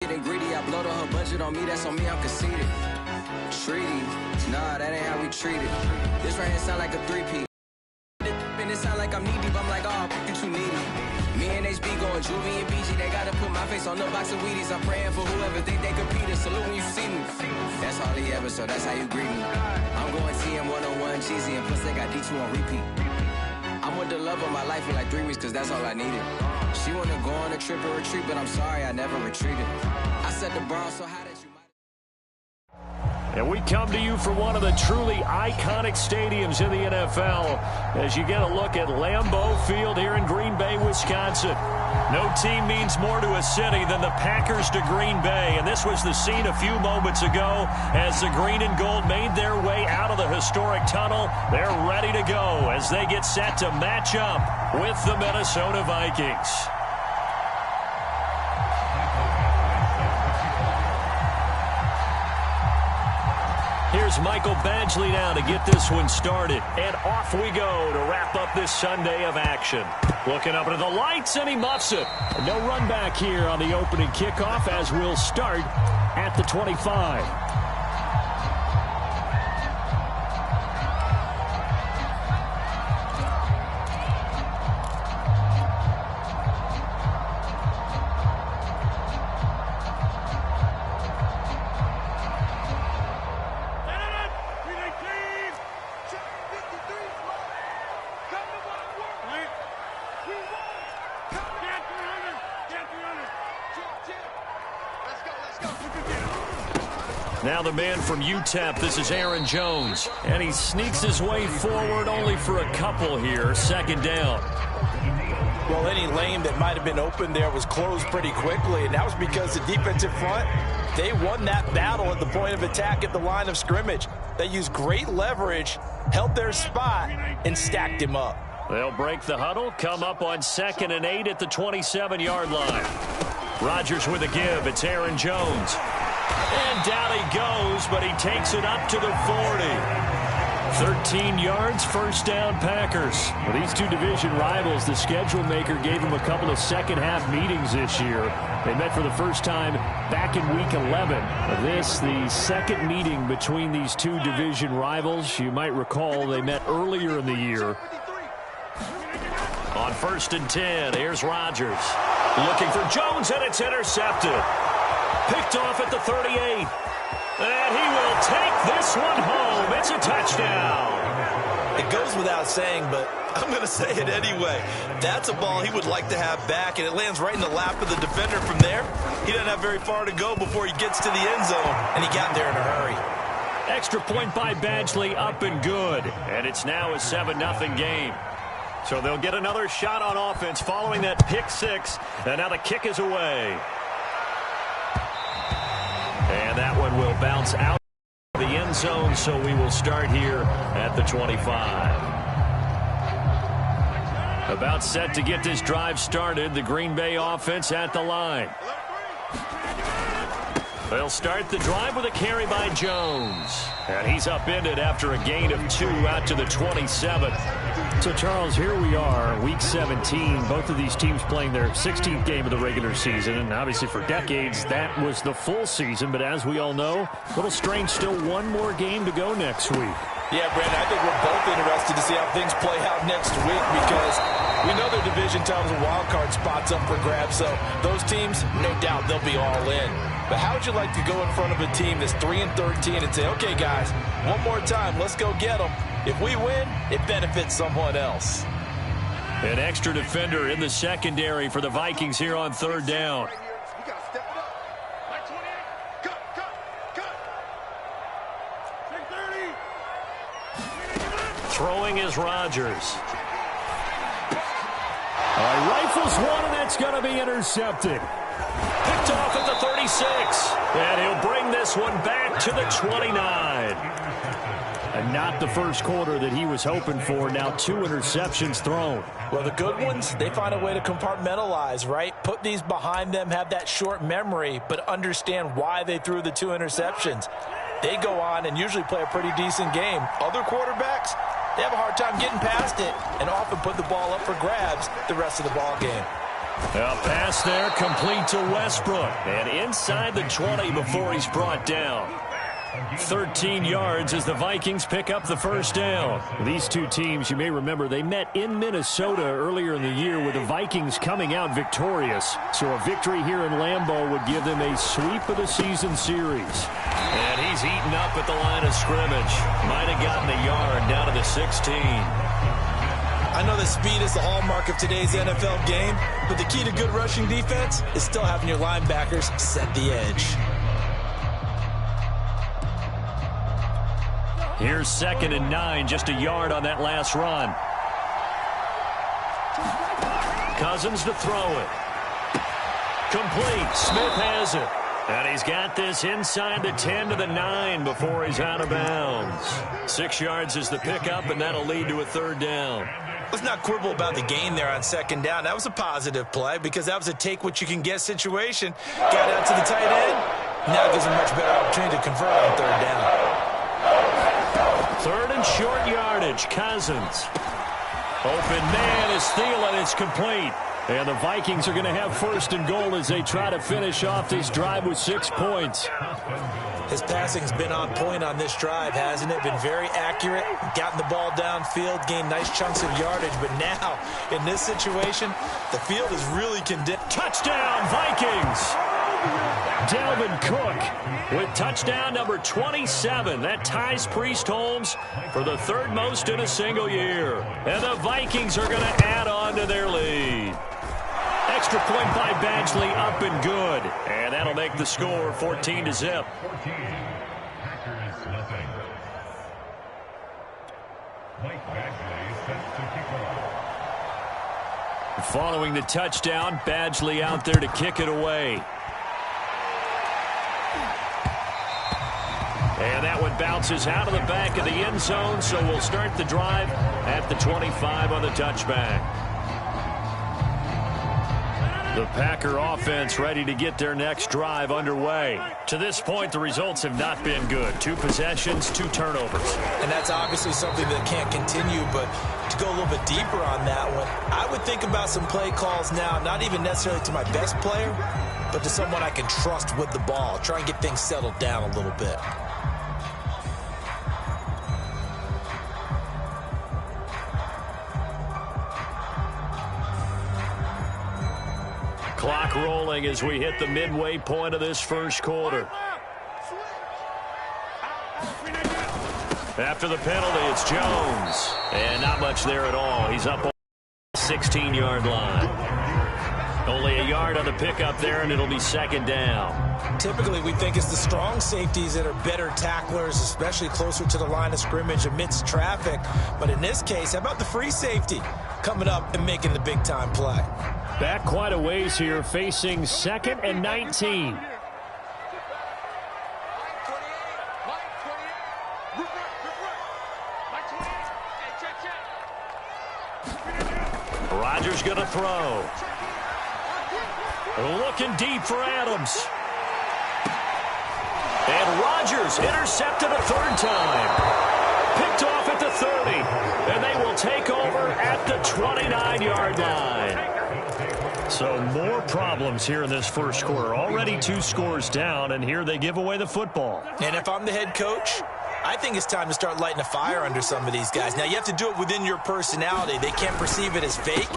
Getting greedy, I blow the whole budget on me, that's on me, I'm conceited. Treaty, nah, that ain't how we treat it. This right here sound like a three-peat. And it sound like I'm knee-deep, I'm like, oh, you too needy. Me and HB going Juvie and BG, they gotta put my face on the box of Wheaties. I'm praying for whoever think they compete. Salute when you see me. That's all he ever, so that's how you greet me. I'm going TM 101 cheesy, and plus they got D2 on repeat. I'm with the love of my life for like 3 weeks, cause that's all I needed. She wanna go on a trip or retreat, but I'm sorry, I never retreated. I set the bar so high that you might. And we come to you from one of the truly iconic stadiums in the NFL as you get a look at Lambeau Field here in Green Bay, Wisconsin. No team means more to a city than the Packers to Green Bay, and this was the scene a few moments ago as the green and gold made their way out of the historic tunnel. They're ready to go as they get set to match up with the Minnesota Vikings. Here's Michael Badgley now to get this one started. And off we go to wrap up this Sunday of action. Looking up into the lights, and he muffs it. No run back here on the opening kickoff as we'll start at the 25. Now the man from UTEP, this is Aaron Jones. And he sneaks his way forward only for a couple here. Second down. Well, any lane that might have been open there was closed pretty quickly, and that was because the defensive front, they won that battle at the point of attack at the line of scrimmage. They used great leverage, held their spot, and stacked him up. They'll break the huddle, come up on 2nd and 8 at the 27-yard line. Rodgers with a give. It's Aaron Jones. And down he goes, but he takes it up to the 40. 13 yards, first down Packers. Well, these two division rivals, the schedule maker gave them a couple of second-half meetings this year. They met for the first time back in Week 11. This, the second meeting between these two division rivals. You might recall they met earlier in the year. On 1st and 10, here's Rodgers. Looking for Jones, and it's intercepted. Picked off at the 38. And he will take this one home. It's a touchdown. It goes without saying, but I'm going to say it anyway. That's a ball he would like to have back, and it lands right in the lap of the defender from there. He doesn't have very far to go before he gets to the end zone, and he got there in a hurry. Extra point by Badgley, up and good. And it's now a 7-0 game. So they'll get another shot on offense following that pick six. And now the kick is away. And that one will bounce out of the end zone, so we will start here at the 25. About set to get this drive started, the Green Bay offense at the line. They'll start the drive with a carry by Jones. And he's upended after a gain of 2 out to the 27. So, Charles, here we are, Week 17. Both of these teams playing their 16th game of the regular season. And obviously for decades, that was the full season. But as we all know, a little strange, still one more game to go next week. Yeah, Brandon, I think we're both interested to see how things play out next week because we know their division titles and wild card spots up for grabs. So those teams, no doubt they'll be all in. But how would you like to go in front of a team that's 3-13 and say, okay, guys, one more time, let's go get them. If we win, it benefits someone else. An extra defender in the secondary for the Vikings here on 3rd down. Throwing is Rodgers. Rifles one, and that's going to be intercepted. Picked off at the 36. And he'll bring this one back to the 29. And not the first quarter that he was hoping for. Now 2 interceptions thrown. Well, the good ones, they find a way to compartmentalize, right? Put these behind them, have that short memory, but understand why they threw the 2 interceptions. They go on and usually play a pretty decent game. Other quarterbacks, they have a hard time getting past it and often put the ball up for grabs the rest of the ball game. A pass there, complete to Westbrook. And inside the 20 before he's brought down. 13 yards as the Vikings pick up the first down. These two teams, you may remember, they met in Minnesota earlier in the year with the Vikings coming out victorious. So a victory here in Lambeau would give them a sweep of the season series. And he's eaten up at the line of scrimmage. Might have gotten a yard down to the 16. I know that speed is the hallmark of today's NFL game, but the key to good rushing defense is still having your linebackers set the edge. Here's 2nd and 9, just a yard on that last run. Cousins to throw it. Complete. Smith has it. And he's got this inside the 10 to the 9 before he's out of bounds. 6 yards is the pickup, and that'll lead to a 3rd down. Let's not quibble about the gain there on 2nd down. That was a positive play because that was a take-what-you-can-get situation. Got out to the tight end. Now gives him a much better opportunity to convert on 3rd down. 3rd and short yardage. Cousins. Open man is Thielen. It's complete. And the Vikings are going to have 1st and goal as they try to finish off this drive with 6 points. His passing's been on point on this drive, hasn't it? Been very accurate, gotten the ball downfield, gained nice chunks of yardage. But now, in this situation, the field is really condemned. Touchdown, Vikings! Dalvin Cook with touchdown number 27. That ties Priest Holmes for the 3rd most in a single year. And the Vikings are going to add on to their lead. Extra point by Badgley, up and good. And that'll make the score 14-0. Following the touchdown, Badgley out there to kick it away. And that one bounces out of the back of the end zone, so we'll start the drive at the 25 on the touchback. The Packer offense ready to get their next drive underway. To this point, the results have not been good. 2 possessions, 2 turnovers. And that's obviously something that can't continue, but to go a little bit deeper on that one, I would think about some play calls now, not even necessarily to my best player, but to someone I can trust with the ball. Try and get things settled down a little bit. Clock rolling as we hit the midway point of this first quarter. After the penalty, it's Jones. And not much there at all. He's up on the 16-yard line. Only a yard on the pickup there, and it'll be 2nd down. Typically, we think it's the strong safeties that are better tacklers, especially closer to the line of scrimmage amidst traffic. But in this case, how about the free safety coming up and making the big-time play? Back quite a ways here, facing 2nd and 19. Rodgers going to throw. Looking deep for Adams. And Rodgers intercepted a 3rd time. Picked off at the 30. And they will take over at the 29-yard line. So more problems here in this first quarter. Already 2 scores down, and here they give away the football. And if I'm the head coach, I think it's time to start lighting a fire under some of these guys. Now, you have to do it within your personality. They can't perceive it as fake.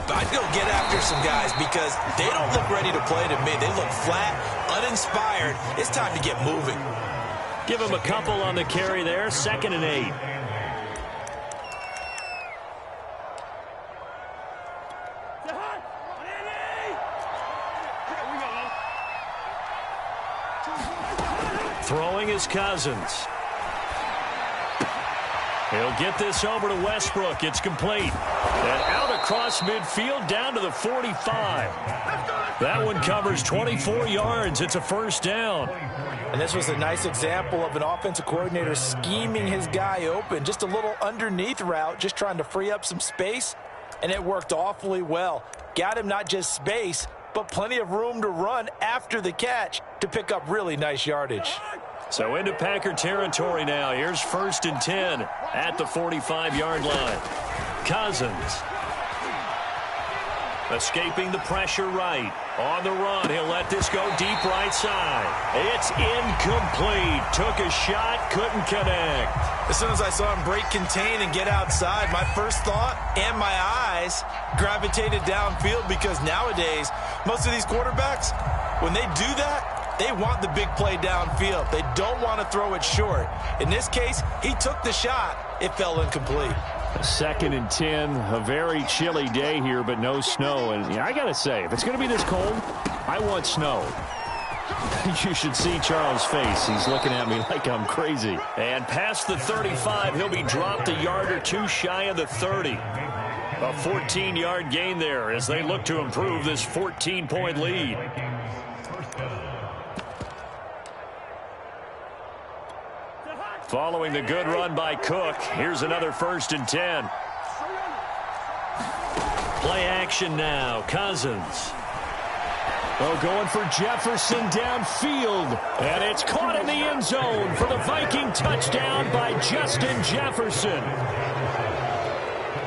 But I'd go get after some guys because they don't look ready to play to me. They look flat, uninspired. It's time to get moving. Give them a couple on the carry there. 2nd and 8. Throwing is Cousins. He'll get this over to Westbrook. It's complete. And out across midfield down to the 45. That one covers 24 yards. It's a 1st down. And this was a nice example of an offensive coordinator scheming his guy open. Just a little underneath route, just trying to free up some space. And it worked awfully well. Got him not just space, but plenty of room to run after the catch to pick up really nice yardage. So into Packer territory now. Here's 1st and 10 at the 45-yard line. Cousins. Escaping the pressure right. On the run, he'll let this go deep right side. It's incomplete. Took a shot, couldn't connect. As soon as I saw him break contain and get outside, my first thought and my eyes gravitated downfield, because nowadays, most of these quarterbacks, when they do that, they want the big play downfield. They don't want to throw it short. In this case, he took the shot. It fell incomplete. 2nd and 10, a very chilly day here, but no snow. And I got to say, if it's going to be this cold, I want snow. You should see Charles' face. He's looking at me like I'm crazy. And past the 35, he'll be dropped a yard or two shy of the 30. A 14-yard gain there as they look to improve this 14-point lead. Following the good run by Cook, here's another 1st and 10. Play action now. Cousins. Oh, going for Jefferson downfield. And it's caught in the end zone for the Viking touchdown by Justin Jefferson.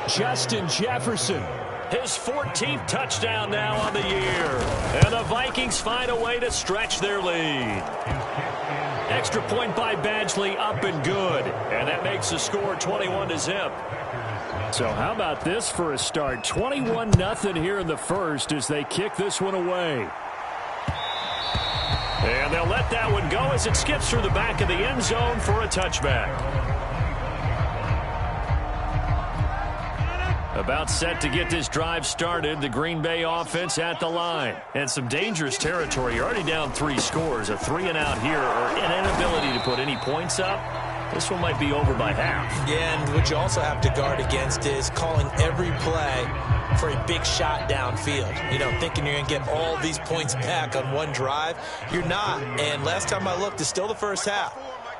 Justin Jefferson. His 14th touchdown now on the year. And the Vikings find a way to stretch their lead. Extra point by Badgley, up and good. And that makes the score 21-0. So how about this for a start? 21-0 here in the first as they kick this one away. And they'll let that one go as it skips through the back of the end zone for a touchback. About set to get this drive started. The Green Bay offense at the line. And some dangerous territory. You're already down 3 scores. A 3-and-out here, or an inability to put any points up. This one might be over by half. Yeah, and what you also have to guard against is calling every play for a big shot downfield. You know, thinking you're going to get all these points back on one drive. You're not. And last time I looked, it's still the first half.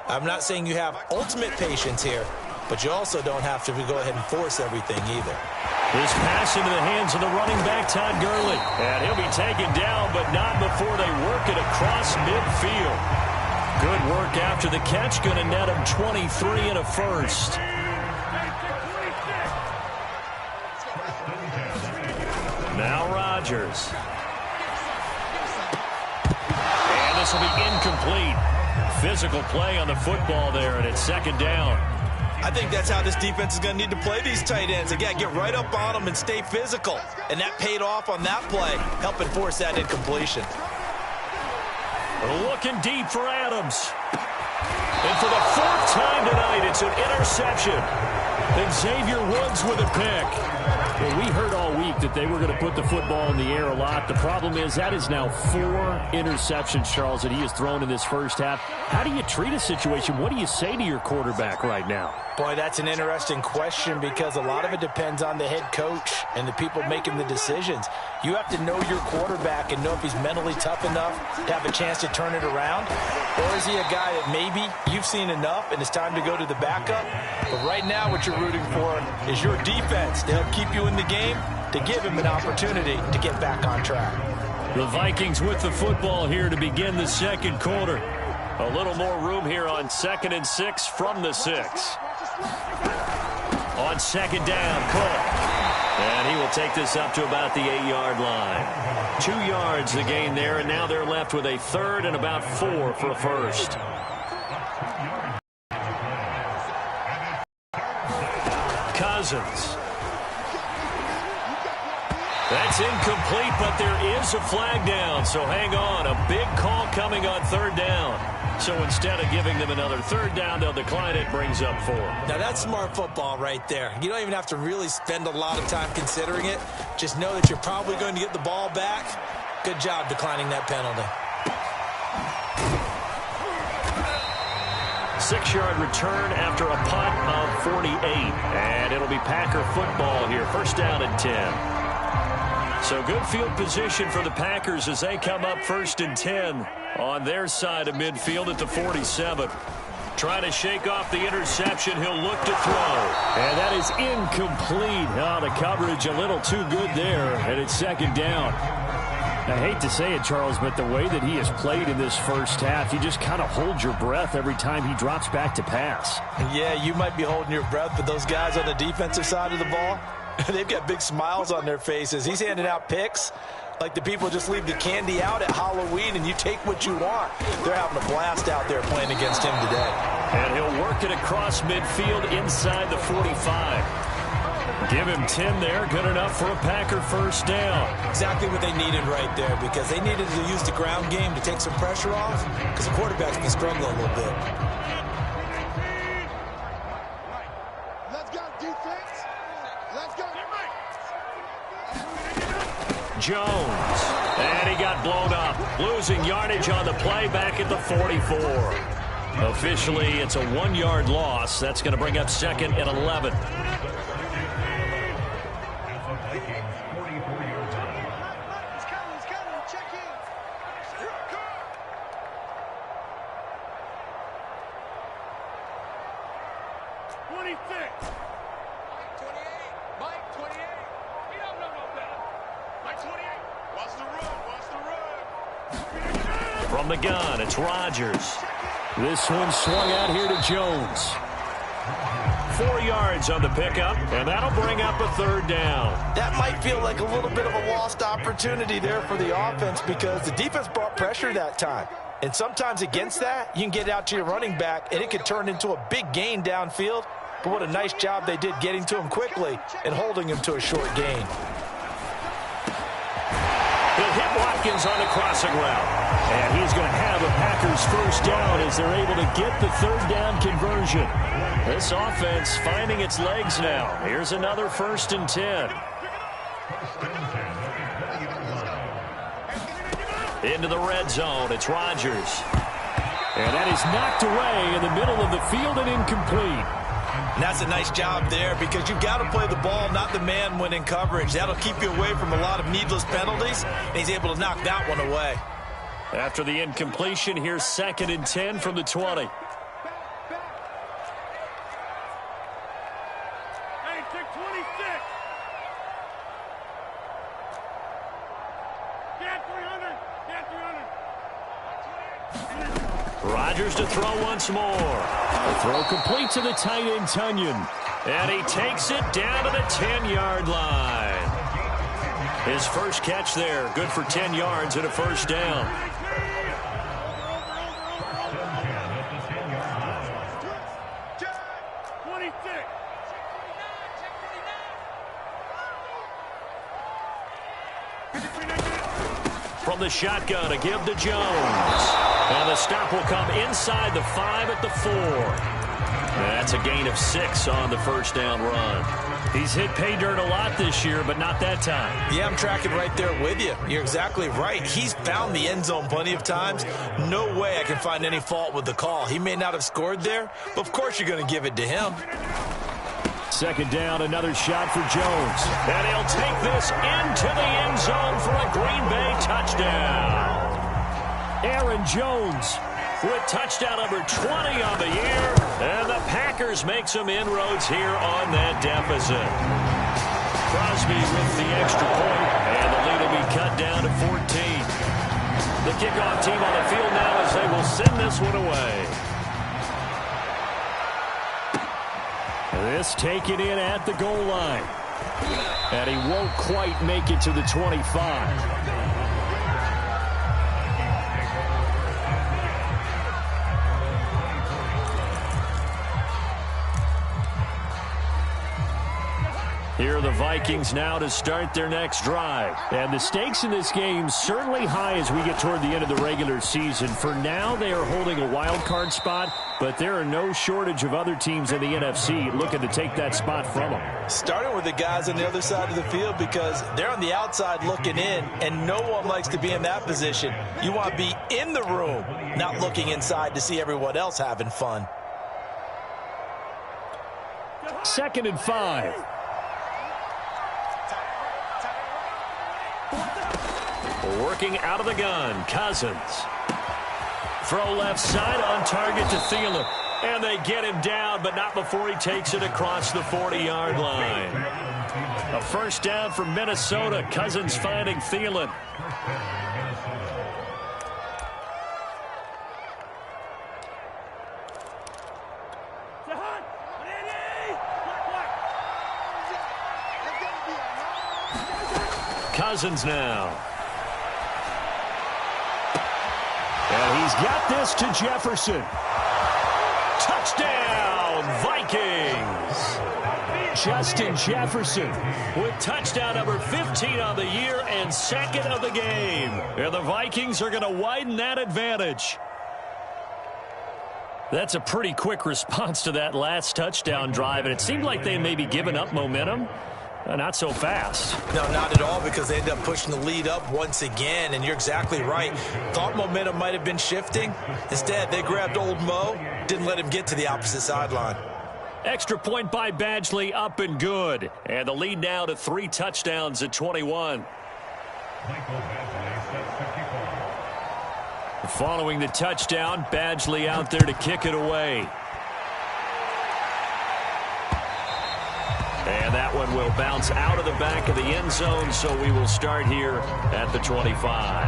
I'm not saying you have ultimate patience here, but you also don't have to go ahead and force everything either. This pass into the hands of the running back, Todd Gurley. And he'll be taken down, but not before they work it across midfield. Good work after the catch. Going to net him 23 and a first. Now Rodgers. And this will be incomplete. Physical play on the football there, and it's 2nd down. I think that's how this defense is going to need to play these tight ends. Again, get right up on them and stay physical. And that paid off on that play, helping force that incompletion. Looking deep for Adams. And for the 4th time tonight, it's an interception. And Xavier Woods with a pick. Well, we heard all week that they were going to put the football in the air a lot. The problem is that is now 4 interceptions, Charles, that he has thrown in this first half. How do you treat a situation? What do you say to your quarterback right now? Boy, that's an interesting question, because a lot of it depends on the head coach and the people making the decisions. You have to know your quarterback and know if he's mentally tough enough to have a chance to turn it around. Or is he a guy that maybe you've seen enough and it's time to go to the backup? But right now what you're rooting for is your defense to help keep you in the game, to give him an opportunity to get back on track. The Vikings with the football here to begin the 2nd quarter. A little more room here on 2nd and 6 from the 6. On 2nd down, Cook. And he will take this up to about the 8-yard line. 2 yards the gain there, and now they're left with a 3rd and about 4 for a first. Cousins. That's incomplete, but there is a flag down, so hang on. A big call coming on 3rd down. So instead of giving them another 3rd down, they'll decline it. Brings up 4. Now that's smart football right there. You don't even have to really spend a lot of time considering it. Just know that you're probably going to get the ball back. Good job declining that penalty. 6-yard return after a punt of 48. And it'll be Packer football here. 1st down and 10. So good field position for the Packers as they come up 1st and 10 on their side of midfield at the 47. Trying to shake off the interception. He'll look to throw. And that is incomplete. Oh, the coverage a little too good there, and it's 2nd down. I hate to say it, Charles, but the way that he has played in this first half, you just kind of hold your breath every time he drops back to pass. Yeah, you might be holding your breath, but those guys on the defensive side of the ball, They've got big smiles on their faces. He's handing out picks like the people just leave the candy out at Halloween and you take what you want. They're having a blast out there playing against him today. And he'll work it across midfield inside the 45. Give him 10 there. Good enough for a Packer first down. Exactly what they needed right there, because they needed to use the ground game to take some pressure off, because the quarterback's been struggling a little bit. Let's go, defense. Let's go. Jones. And he got blown up. Losing yardage on the play back at the 44. Officially, it's a 1-yard loss. That's going to bring up second and 11. From the gun, it's Rodgers. This one swung out here to Jones. 4 yards on the pickup, and that'll bring up a third down. That might feel like a little bit of a lost opportunity there for the offense, because the defense brought pressure that time. And sometimes against that, you can get out to your running back, and it could turn into a big gain downfield. But what a nice job they did getting to him quickly and holding him to a short gain. He'll hit Watkins on the crossing route. And he's going to have a Packers first down as they're able to get the third down conversion. This offense finding its legs now. Here's another 1st and 10. Into the red zone, it's Rodgers. And that is knocked away in the middle of the field and incomplete. And that's a nice job there, because you've got to play the ball, not the man when in coverage. That'll keep you away from a lot of needless penalties, and he's able to knock that one away. After the incompletion, here's 2nd and 10 from the 20. Hey, take 26. Get 300. Get 300. Rodgers to throw once more. The throw complete to the tight end, Tunyon. And he takes it down to the 10-yard line. His first catch there, good for 10 yards and a first down. From the shotgun, a give to Jones. And the stop will come inside the 5 at the 4. That's a gain of 6 on the first down run. He's hit pay dirt a lot this year, but not that time. Yeah, I'm tracking right there with you. You're exactly right. He's found the end zone plenty of times. No way I can find any fault with the call. He may not have scored there, but of course you're going to give it to him. 2nd down, another shot for Jones. And he'll take this into the end zone for a Green Bay touchdown. Aaron Jones with touchdown number 20 on the year. And the Packers make some inroads here on that deficit. Crosby with the extra point, and the lead will be cut down to 14. The kickoff team on the field now as they will send this one away. This taken in at the goal line. And he won't quite make it to the 25. Here are the Vikings now to start their next drive. And the stakes in this game certainly high as we get toward the end of the regular season. For now, they are holding a wild card spot, but there are no shortage of other teams in the NFC looking to take that spot from them. Starting with the guys on the other side of the field, because they're on the outside looking in, and no one likes to be in that position. You want to be in the room, not looking inside to see everyone else having fun. 2nd and 5. Working out of the gun, Cousins. Throw left side on target to Thielen. And they get him down, but not before he takes it across the 40-yard line. A first down for Minnesota. Cousins finding Thielen. Cousins now. And he's got this to Jefferson. Touchdown, Vikings. Justin Jefferson with touchdown number 15 on the year and second of the game. And the Vikings are going to widen that advantage. That's a pretty quick response to that last touchdown drive, and it seemed like they may be giving up momentum. Not so fast. No, not at all, because they end up pushing the lead up once again, and you're exactly right. Thought momentum might have been shifting. Instead, they grabbed old Mo, didn't let him get to the opposite sideline. Extra point by Badgley, up and good. And the lead now to 3 touchdowns at 21. Following the touchdown, Badgley out there to kick it away. And that one will bounce out of the back of the end zone, so we will start here at the 25.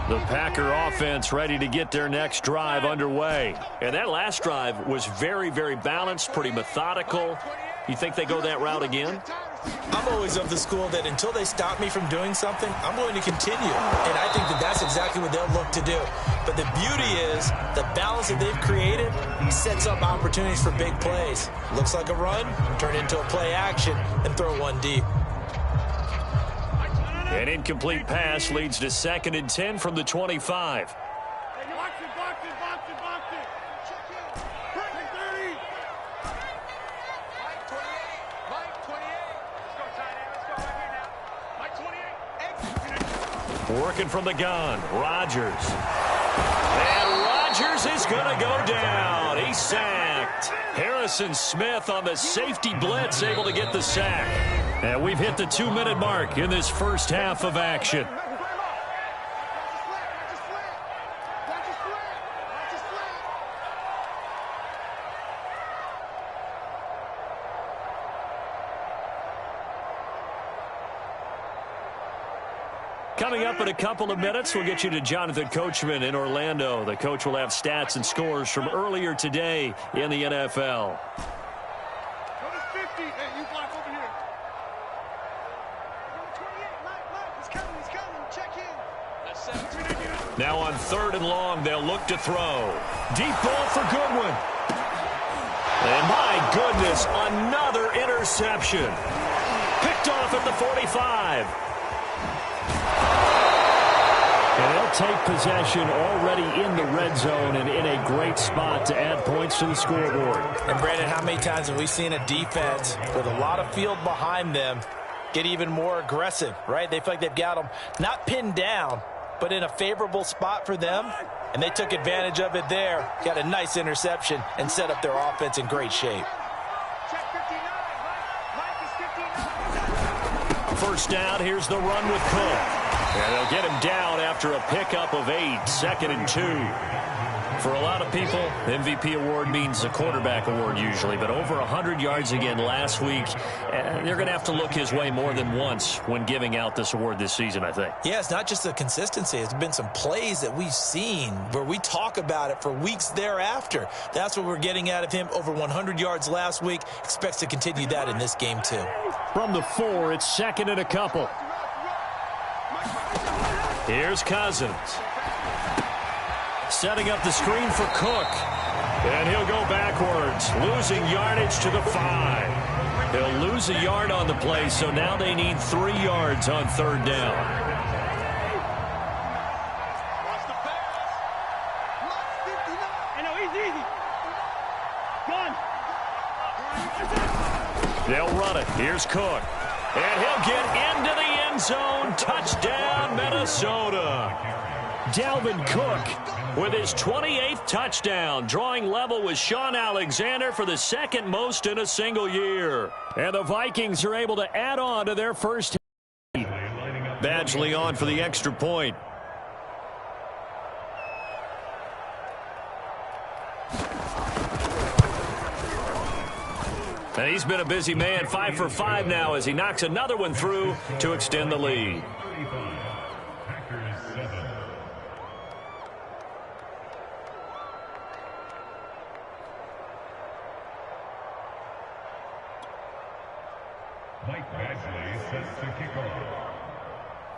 The Packer offense ready to get their next drive underway. And that last drive was very, very balanced, pretty methodical. You think they go that route again? I'm always of the school that until they stop me from doing something, I'm going to continue. And I think that that's exactly what they'll look to do. But the beauty is the balance that they've created sets up opportunities for big plays. Looks like a run, turn into a play action, and throw one deep. An incomplete pass leads to 2nd and 10 from the 25. Working from the gun, Rodgers. And Rodgers is going to go down. He's sacked. Harrison Smith on the safety blitz, able to get the sack. And we've hit the 2-minute mark in this first half of action. Coming up in a couple of minutes, we'll get you to Jonathan Coachman in Orlando. The coach will have stats and scores from earlier today in the NFL. Now on 3rd and long, they'll look to throw. Deep ball for Goodwin. And my goodness, another interception. Picked off at the 45. And they'll take possession already in the red zone and in a great spot to add points to the scoreboard. And Brandon, how many times have we seen a defense with a lot of field behind them get even more aggressive, right? They feel like they've got them not pinned down, but in a favorable spot for them, and they took advantage of it there. Got a nice interception and set up their offense in great shape. First down, here's the run with Cook. And they'll get him down after a pickup of 8, 2nd and 2. For a lot of people, MVP award means a quarterback award usually, but over 100 yards again last week. They're going to have to look his way more than once when giving out this award this season, I think. Yeah, it's not just the consistency. It's been some plays that we've seen where we talk about it for weeks thereafter. That's what we're getting out of him. Over 100 yards last week. Expects to continue that in this game, too. From the 4, it's 2nd and a couple. Here's Cousins. Setting up the screen for Cook. And he'll go backwards, losing yardage to the 5. He'll lose a yard on the play, so now they need 3 yards on 3rd down. They'll run it. Here's Cook. And he'll get into the end zone. Touchdown, Minnesota. Dalvin Cook with his 28th touchdown, drawing level with Sean Alexander for the 2nd most in a single year. And the Vikings are able to add on to their first lead. Badgley on for the extra point. And he's been a busy man, 5 for 5 now as he knocks another one through to extend the lead.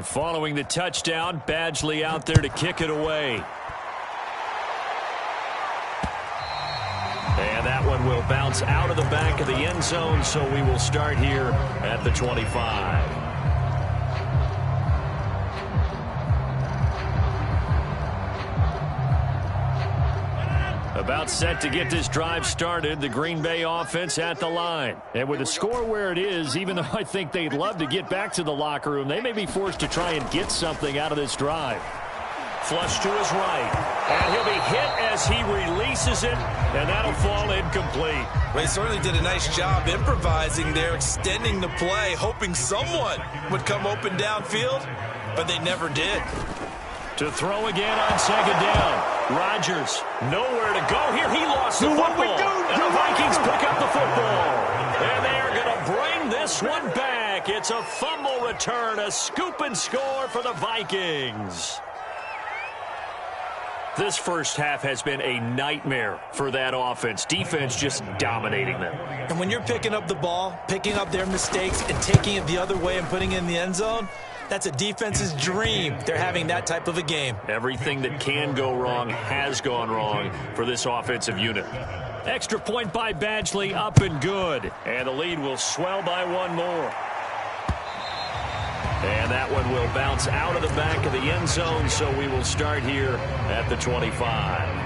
Following the touchdown, Badgley out there to kick it away. And that one will bounce out of the back of the end zone, so we will start here at the 25. About set to get this drive started, the Green Bay offense at the line. And with the score where it is, even though I think they'd love to get back to the locker room, they may be forced to try and get something out of this drive. Flush to his right. And he'll be hit as he releases it, and that'll fall incomplete. Well, he certainly did a nice job improvising there, extending the play, hoping someone would come open downfield, but they never did. To throw again on second down. Rodgers, nowhere to go here. He lost the football. And the Vikings pick up the football. And they are going to bring this one back. It's a fumble return, a scoop and score for the Vikings. This first half has been a nightmare for that offense. Defense just dominating them. And when you're picking up the ball, picking up their mistakes, and taking it the other way and putting it in the end zone, that's a defense's dream. They're having that type of a game. Everything that can go wrong has gone wrong for this offensive unit. Extra point by Badgley, up and good. And the lead will swell by one more. And that one will bounce out of the back of the end zone, so we will start here at the 25.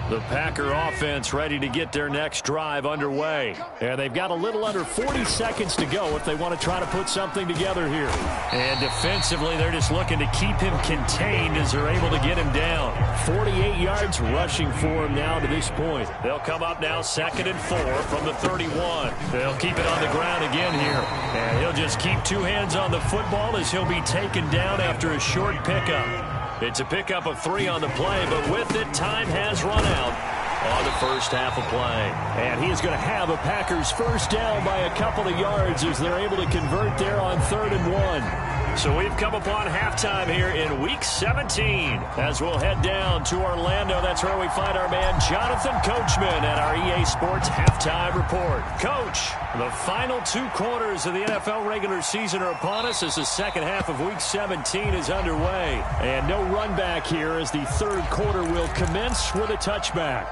The Packer offense ready to get their next drive underway. And they've got a little under 40 seconds to go if they want to try to put something together here. And defensively, they're just looking to keep him contained as they're able to get him down. 48 yards rushing for him now to this point. They'll come up now 2nd and 4 from the 31. They'll keep it on the ground again here. And he'll just keep two hands on the football as he'll be taken down after a short pickup. It's a pickup of 3 on the play, but with it, time has run out on the first half of play. And he is going to have a Packers first down by a couple of yards as they're able to convert there on 3rd and 1. So we've come upon halftime here in Week 17 as we'll head down to Orlando. That's where we find our man Jonathan Coachman at our EA Sports Halftime Report. Coach, the final 2 quarters of the NFL regular season are upon us as the second half of Week 17 is underway. And no run back here as the 3rd quarter will commence with a touchback.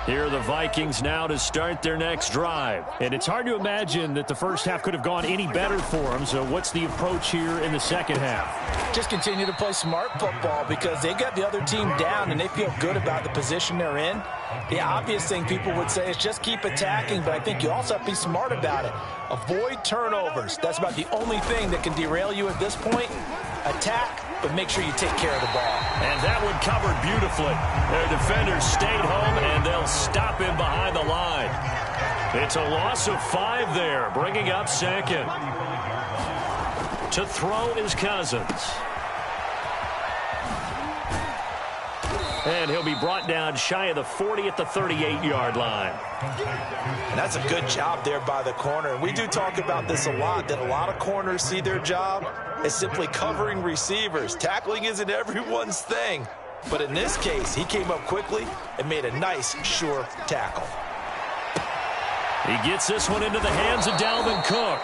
Here are the Vikings now to start their next drive. And it's hard to imagine that the first half could have gone any better for them. So what's the approach here in the second half? Just continue to play smart football because they got the other team down and they feel good about the position they're in. The obvious thing people would say is just keep attacking, but I think you also have to be smart about it. Avoid turnovers. That's about the only thing that can derail you at this point. Attack, but make sure you take care of the ball. And that one covered beautifully. Their defenders stayed home, and they'll stop him behind the line. It's a loss of 5 there, bringing up 2nd. To throw is Cousins. And he'll be brought down shy of the 40 at the 38-yard line. And that's a good job there by the corner. We do talk about this a lot, that a lot of corners see their job as simply covering receivers. Tackling isn't everyone's thing. But in this case, he came up quickly and made a nice, sure tackle. He gets this one into the hands of Dalvin Cook.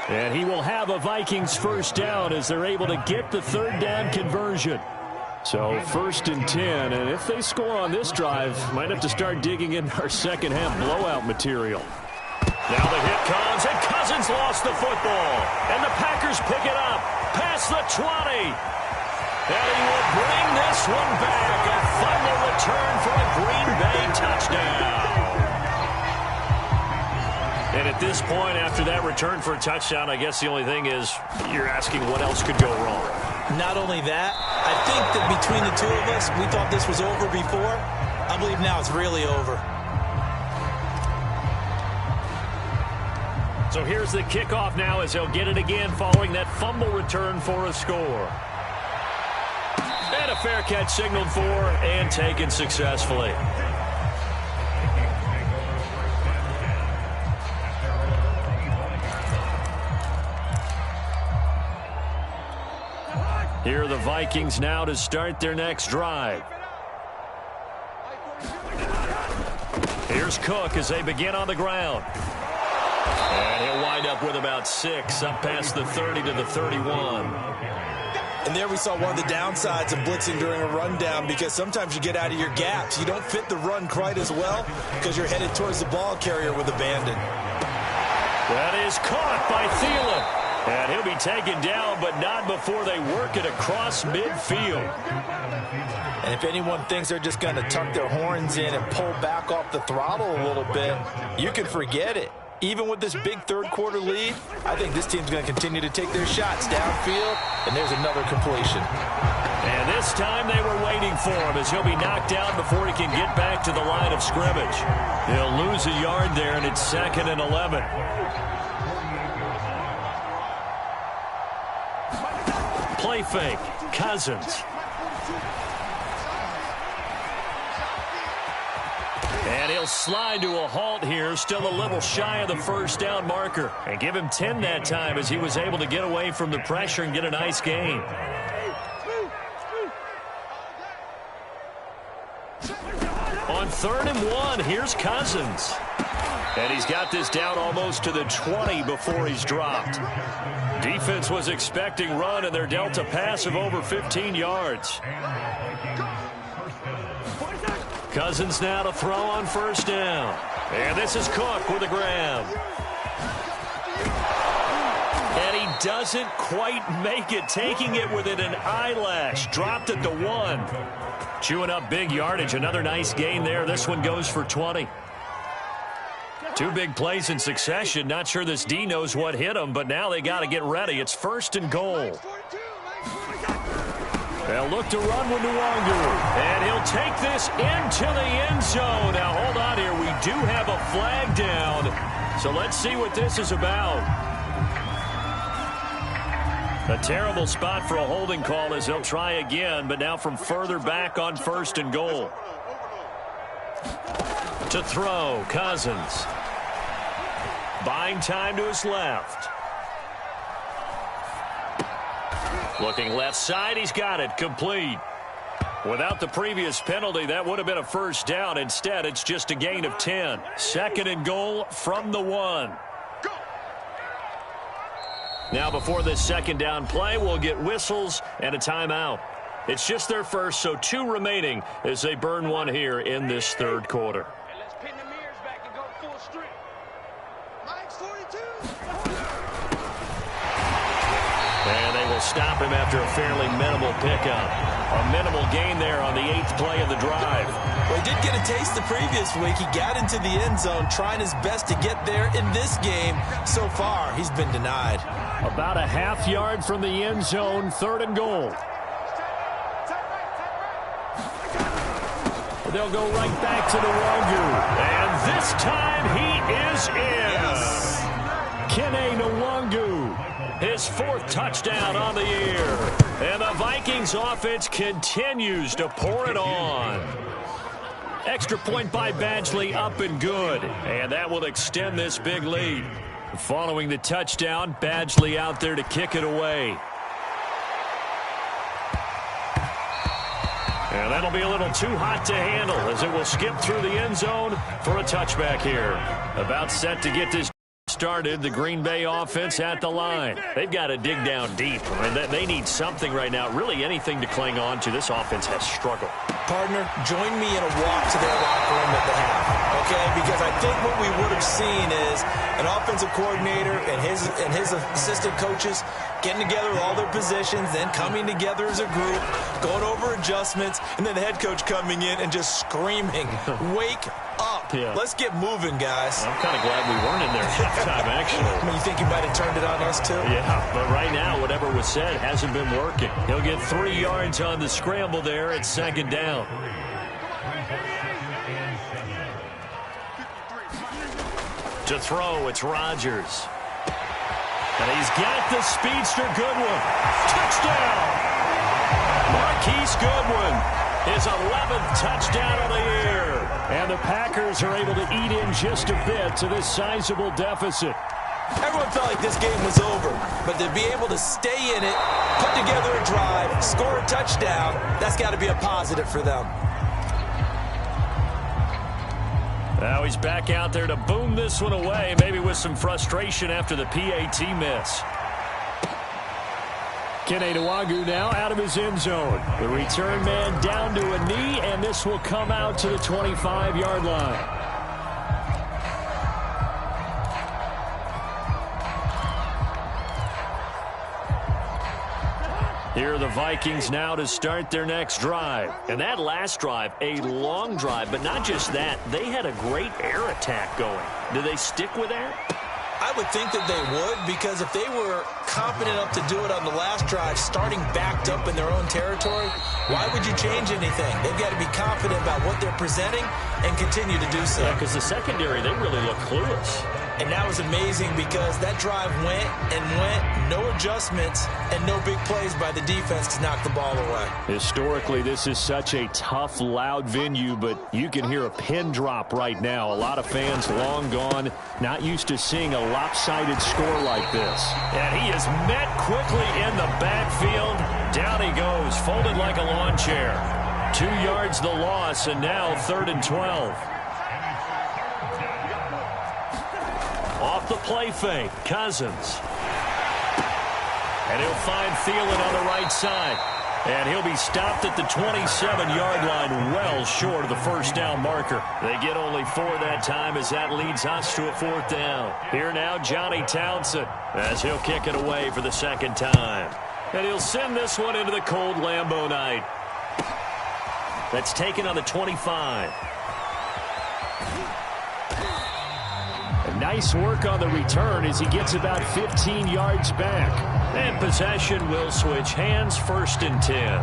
And he will have a Vikings first down as they're able to get the 3rd down conversion. So 1st and 10, and if they score on this drive, might have to start digging in our second half blowout material. Now the hit comes, and Cousins lost the football. And the Packers pick it up past the 20. And he will bring this one back. A final return for a Green Bay touchdown. And at this point, after that return for a touchdown, I guess the only thing is you're asking what else could go wrong. Not only that, I think that between the two of us, we thought this was over before. I believe now it's really over. So here's the kickoff now as he'll get it again following that fumble return for a score. And a fair catch signaled for and taken successfully. Here are the Vikings now to start their next drive. Here's Cook as they begin on the ground. And he'll wind up with about 6, up past the 30 to the 31. And there we saw one of the downsides of blitzing during a rundown, because sometimes you get out of your gaps. You don't fit the run quite as well because you're headed towards the ball carrier with abandon. That is caught by Thielen. And he'll be taken down, but not before they work it across midfield. And if anyone thinks they're just going to tuck their horns in and pull back off the throttle a little bit, you can forget it. Even with this big third-quarter lead, I think this team's going to continue to take their shots downfield, and there's another completion. And this time they were waiting for him, as he'll be knocked down before he can get back to the line of scrimmage. He'll lose a yard there, and it's 2nd and 11. Play fake, Cousins. And he'll slide to a halt here, still a little shy of the first down marker. And give him 10 that time, as he was able to get away from the pressure and get a nice gain. On 3rd and 1, here's Cousins. And he's got this down almost to the 20 before he's dropped. Defense was expecting run, and they're dealt a pass of over 15 yards. Cousins now to throw on 1st down. And this is Cook with a grab. And he doesn't quite make it, taking it within an eyelash. Dropped at the 1. Chewing up big yardage. Another nice gain there. This one goes for 20. 2 big plays in succession. Not sure this D knows what hit him, but now they got to get ready. It's 1st and goal. They'll look to run with Nwangu, and he'll take this into the end zone. Now, hold on here. We do have a flag down, so let's see what this is about. A terrible spot for a holding call, as they'll try again, but now from further back on 1st and goal. To throw, Cousins. Buying time to his left. Looking left side, he's got it, complete. Without the previous penalty, that would have been a 1st down. Instead, it's just a gain of 10. 2nd and goal from the 1. Now, before this 2nd down play, we'll get whistles and a timeout. It's just their first, so 2 remaining as they burn one here in this 3rd quarter. And they will stop him after a fairly minimal pickup. A minimal gain there on the 8th play of the drive. Well, he did get a taste the previous week. He got into the end zone, trying his best to get there in this game. So far, he's been denied. About a half yard from the end zone, 3rd and goal. They'll go right back to the Nwangu. And this time he is in. Yes. Kene Nwangu. His 4th touchdown on the year. And the Vikings offense continues to pour it on. Extra point by Badgley, up and good. And that will extend this big lead. Following the touchdown, Badgley out there to kick it away. And that'll be a little too hot to handle, as it will skip through the end zone for a touchback here. About set to get this started, the Green Bay offense at the line. They've got to dig down deep. I mean, they need something right now, really anything to cling on to. This offense has struggled. Partner, join me in a walk to their locker room at the half, okay? Because I think what we would have seen is an offensive coordinator and his assistant coaches getting together with all their positions, then coming together as a group, going over adjustments, and then the head coach coming in and just screaming, wake up. Yeah. Let's get moving, guys. I'm kind of glad we weren't in there at halftime, actually. I mean, you think you might have turned it on us, too? Yeah, but right now, whatever was said hasn't been working. He'll get 3 yards on the scramble there at 2nd down. To throw, it's Rodgers. And he's got the speedster Goodwin. Touchdown! Marquise Goodwin, his 11th touchdown of the year. And the Packers are able to eat in just a bit to this sizable deficit. Everyone felt like this game was over, but to be able to stay in it, put together a drive, score a touchdown, that's got to be a positive for them. Now he's back out there to boom this one away, maybe with some frustration after the PAT miss. Kene Nwagu now out of his end zone. The return man down to a knee, and this will come out to the 25-yard line. Here are the Vikings now to start their next drive. And that last drive, a long drive, but not just that. They had a great air attack going. Do they stick with that? I would think that they would, because if they were confident enough to do it on the last drive, starting backed up in their own territory, why would you change anything? They've got to be confident about what they're presenting and continue to do so. Yeah, because the secondary, they really look clueless. And that was amazing because that drive went and went, no adjustments, and no big plays by the defense to knock the ball away. Historically, this is such a tough, loud venue, but you can hear a pin drop right now. A lot of fans long gone, not used to seeing a lopsided score like this. And he is met quickly in the backfield. Down he goes, folded like a lawn chair. 2 yards the loss, and now 3rd and 12. Off the play fake, Cousins. And he'll find Thielen on the right side. And he'll be stopped at the 27-yard line, well short of the first down marker. They get only 4 that time as that leads us to a 4th down. Here now, Johnny Townsend, as he'll kick it away for the 2nd time. And he'll send this one into the cold Lambeau night. That's taken on the 25. Nice work on the return as he gets about 15 yards back. And possession will switch hands, 1st and 10.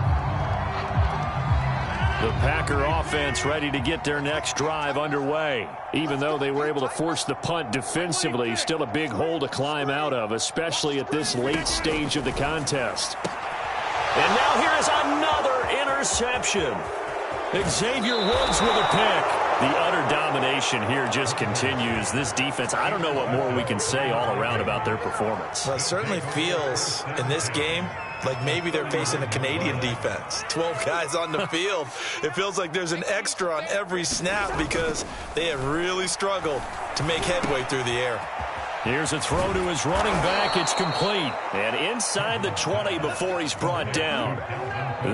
The Packer offense ready to get their next drive underway. Even though they were able to force the punt defensively, still a big hole to climb out of, especially at this late stage of the contest. And now here is another interception. Xavier Woods with a pick. The utter domination here just continues. This defense, I don't know what more we can say all around about their performance. Well, it certainly feels in this game like maybe they're facing a Canadian defense. 12 guys on the field. It feels like there's an extra on every snap because they have really struggled to make headway through the air. Here's a throw to his running back. It's complete. And inside the 20 before he's brought down.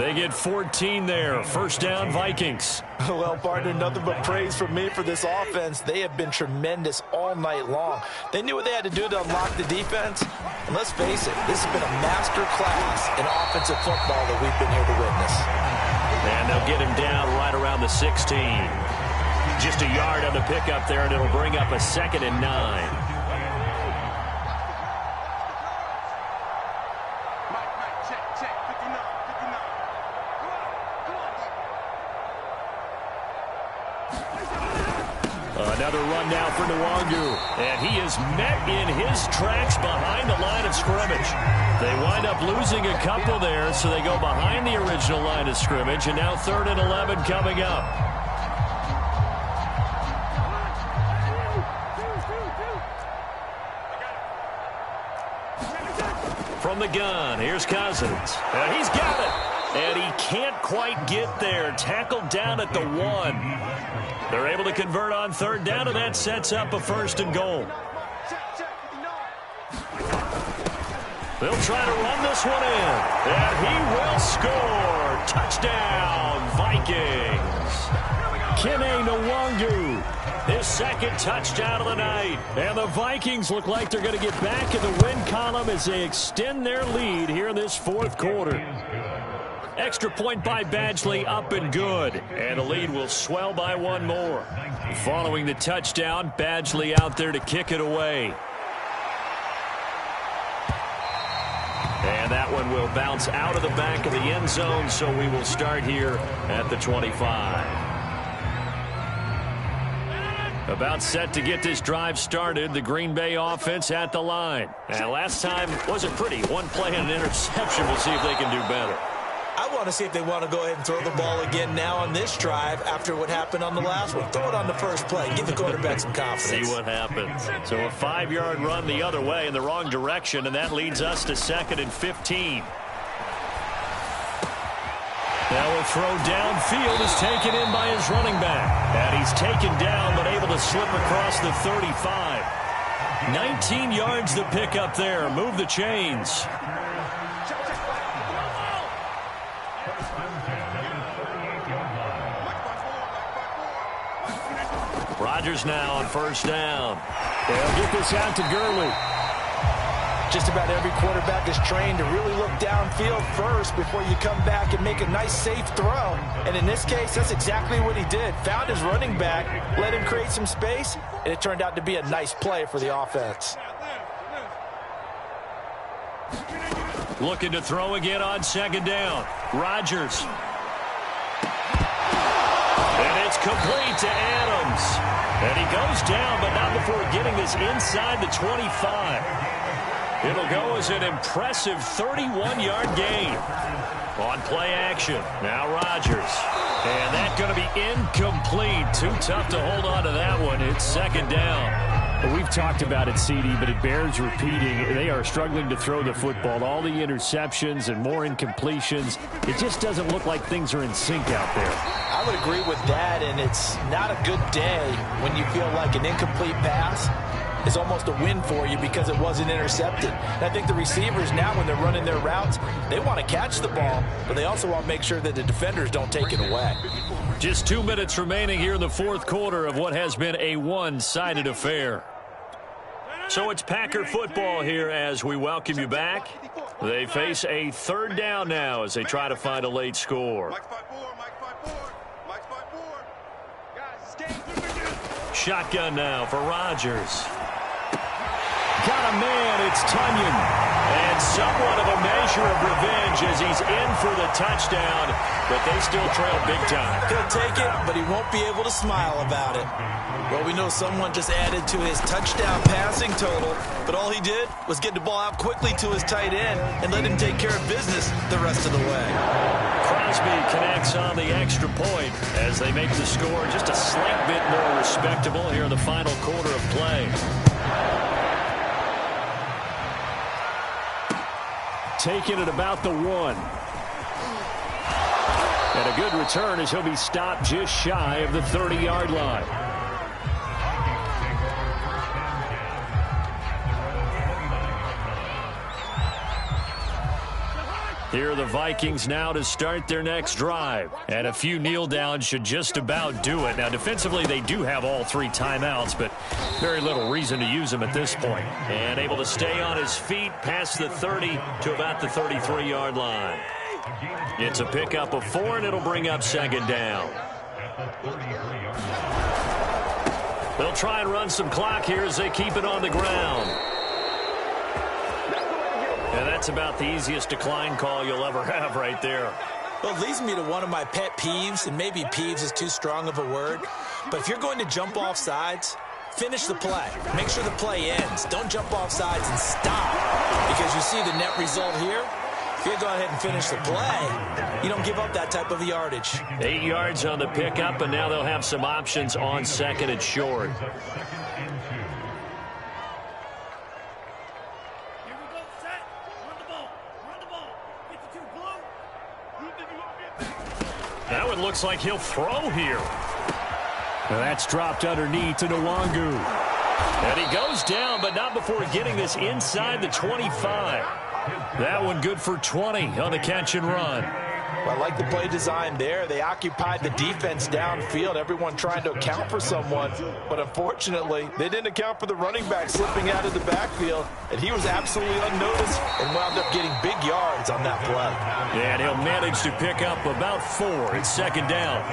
They get 14 there. 1st down, Vikings. Well, partner, nothing but praise from me for this offense. They have been tremendous all night long. They knew what they had to do to unlock the defense. And let's face it, this has been a master class in offensive football that we've been here to witness. And they'll get him down right around the 16. Just a yard on the pickup there, and it'll bring up a 2nd and 9. Another run now for Nwagu. And he is met in his tracks behind the line of scrimmage. They wind up losing a couple there, so they go behind the original line of scrimmage. And now 3rd and 11 coming up. From the gun, here's Cousins. And he's got it. And he can't quite get there. Tackled down at the 1. They're able to convert on 3rd down, and that sets up a 1st and goal. They'll try to run this one in. And he will score. Touchdown, Vikings. Kene Nwagu, his 2nd touchdown of the night. And the Vikings look like they're going to get back in the win column as they extend their lead here in this 4th quarter. Extra point by Badgley, up and good. And the lead will swell by 1 more. Following the touchdown, Badgley out there to kick it away. And that one will bounce out of the back of the end zone, so we will start here at the 25. About set to get this drive started, the Green Bay offense at the line. And last time wasn't pretty. 1 play and an interception. We'll see if they can do better. I want to see if they want to go ahead and throw the ball again now on this drive after what happened on the last one. Throw it on the first play. Give the quarterback some confidence. See what happens. So a 5-yard run the other way in the wrong direction, and that leads us to 2nd and 15. Now a throw downfield is taken in by his running back. And he's taken down but able to slip across the 35. 19 yards to pick up there. Move the chains. Rodgers now on first down. They'll get this out to Gurley. Just about every quarterback is trained to really look downfield first before you come back and make a nice, safe throw. And in this case, that's exactly what he did. Found his running back, let him create some space, and it turned out to be a nice play for the offense. Looking to throw again on 2nd down. Rodgers. And it's complete to Adams. And he goes down, but not before getting this inside the 25. It'll go as an impressive 31-yard gain. On play action. Now Rodgers. And that's going to be incomplete. Too tough to hold on to that one. It's 2nd down. We've talked about it, CD, but it bears repeating. They are struggling to throw the football. All the interceptions and more incompletions. It just doesn't look like things are in sync out there. I would agree with that, and it's not a good day when you feel like an incomplete pass is almost a win for you because it wasn't intercepted. And I think the receivers now, when they're running their routes, they want to catch the ball, but they also want to make sure that the defenders don't take it away. Just 2 minutes remaining here in the 4th quarter of what has been a one-sided affair. So it's Packer football here as we welcome you back. They face a 3rd down now as they try to find a late score. Shotgun now for Rodgers. Got a man, it's Tunyon. And somewhat of a measure of revenge as he's in for the touchdown, but they still trail big time. He'll take it, but he won't be able to smile about it. Well, we know someone just added to his touchdown passing total, but all he did was get the ball out quickly to his tight end and let him take care of business the rest of the way. Crosby connects on the extra point as they make the score just a slight bit more respectable here in the final quarter of play. Taking it about the 1. And a good return as he'll be stopped just shy of the 30-yard line. Here are the Vikings now to start their next drive. And a few kneel downs should just about do it. Now, defensively, they do have all 3 timeouts, but very little reason to use them at this point. And able to stay on his feet past the 30 to about the 33-yard line. It's a pickup of 4, and it'll bring up 2nd down. They'll try and run some clock here as they keep it on the ground. And that's about the easiest decline call you'll ever have right there. Well, it leads me to one of my pet peeves, and maybe peeves is too strong of a word, but if you're going to jump off sides, finish the play. Make sure the play ends. Don't jump off sides and stop, because you see the net result here. If you go ahead and finish the play, you don't give up that type of yardage. 8 yards on the pickup, and now they'll have some options on 2nd and short. That one looks like he'll throw here. Now that's dropped underneath to Nwangu. And he goes down, but not before getting this inside the 25. That one good for 20 on the catch and run. Well, I like the play design there. They occupied the defense downfield, everyone trying to account for someone. But unfortunately, they didn't account for the running back slipping out of the backfield. And he was absolutely unnoticed and wound up getting big yards on that play. And he'll manage to pick up about 4. It's 2nd down.